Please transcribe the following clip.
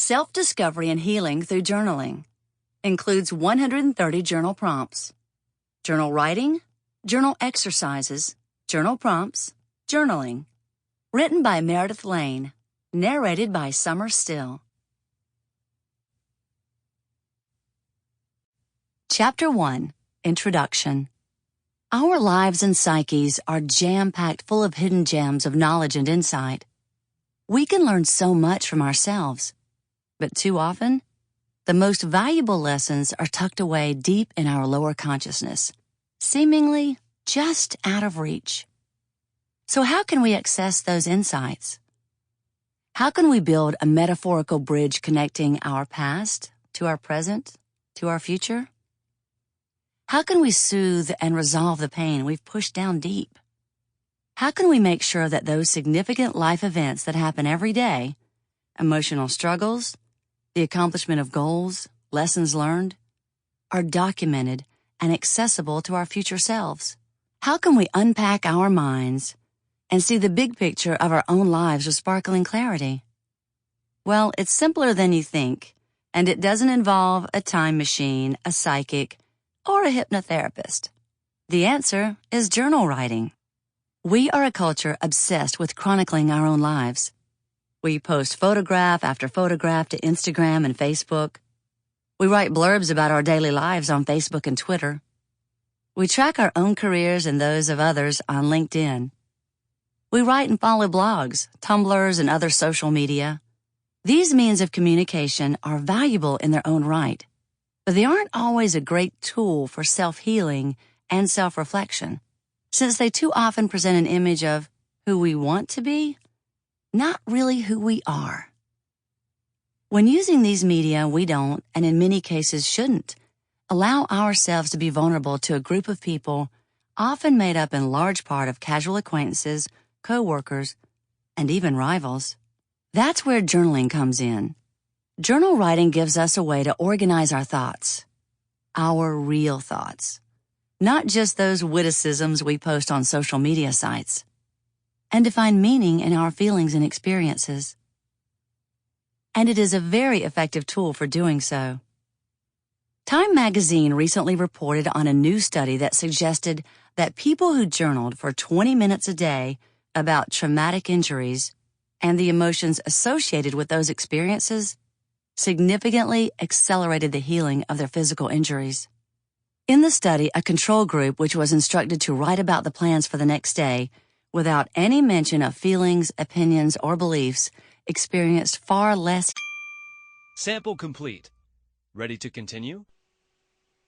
Self-discovery and healing through journaling. Includes 130 journal prompts. Journal writing, journal exercises, journal prompts, journaling. Written by Meredith Lane. Narrated by Summer Still. Chapter 1. Introduction. Our lives and psyches are jam-packed full of hidden gems of knowledge and insight. We can learn so much from ourselves, but too often, the most valuable lessons are tucked away deep in our lower consciousness, seemingly just out of reach. So how can we access those insights? How can we build a metaphorical bridge connecting our past to our present, to our future? How can we soothe and resolve the pain we've pushed down deep? How can we make sure that those significant life events that happen every day, emotional struggles, the accomplishment of goals, lessons learned, are documented and accessible to our future selves? How can we unpack our minds and see the big picture of our own lives with sparkling clarity? Well, it's simpler than you think, and it doesn't involve a time machine, a psychic, or a hypnotherapist. The answer is journal writing. We are a culture obsessed with chronicling our own lives. We post photograph after photograph to Instagram and Facebook. We write blurbs about our daily lives on Facebook and Twitter. We track our own careers and those of others on LinkedIn. We write and follow blogs, Tumblrs, and other social media. These means of communication are valuable in their own right, but they aren't always a great tool for self-healing and self-reflection, since they too often present an image of who we want to be, not really who we are. When using these media, we don't, and in many cases shouldn't, allow ourselves to be vulnerable to a group of people often made up in large part of casual acquaintances, co-workers, and even rivals. That's where journaling comes in. Journal writing gives us a way to organize our thoughts, our real thoughts, not just those witticisms we post on social media sites, and to find meaning in our feelings and experiences. And it is a very effective tool for doing so. Time magazine recently reported on a new study that suggested that people who journaled for 20 minutes a day about traumatic injuries and the emotions associated with those experiences significantly accelerated the healing of their physical injuries. In the study, a control group, which was instructed to write about the plans for the next day without any mention of feelings, opinions, or beliefs, experienced far less. Sample complete. Ready to continue?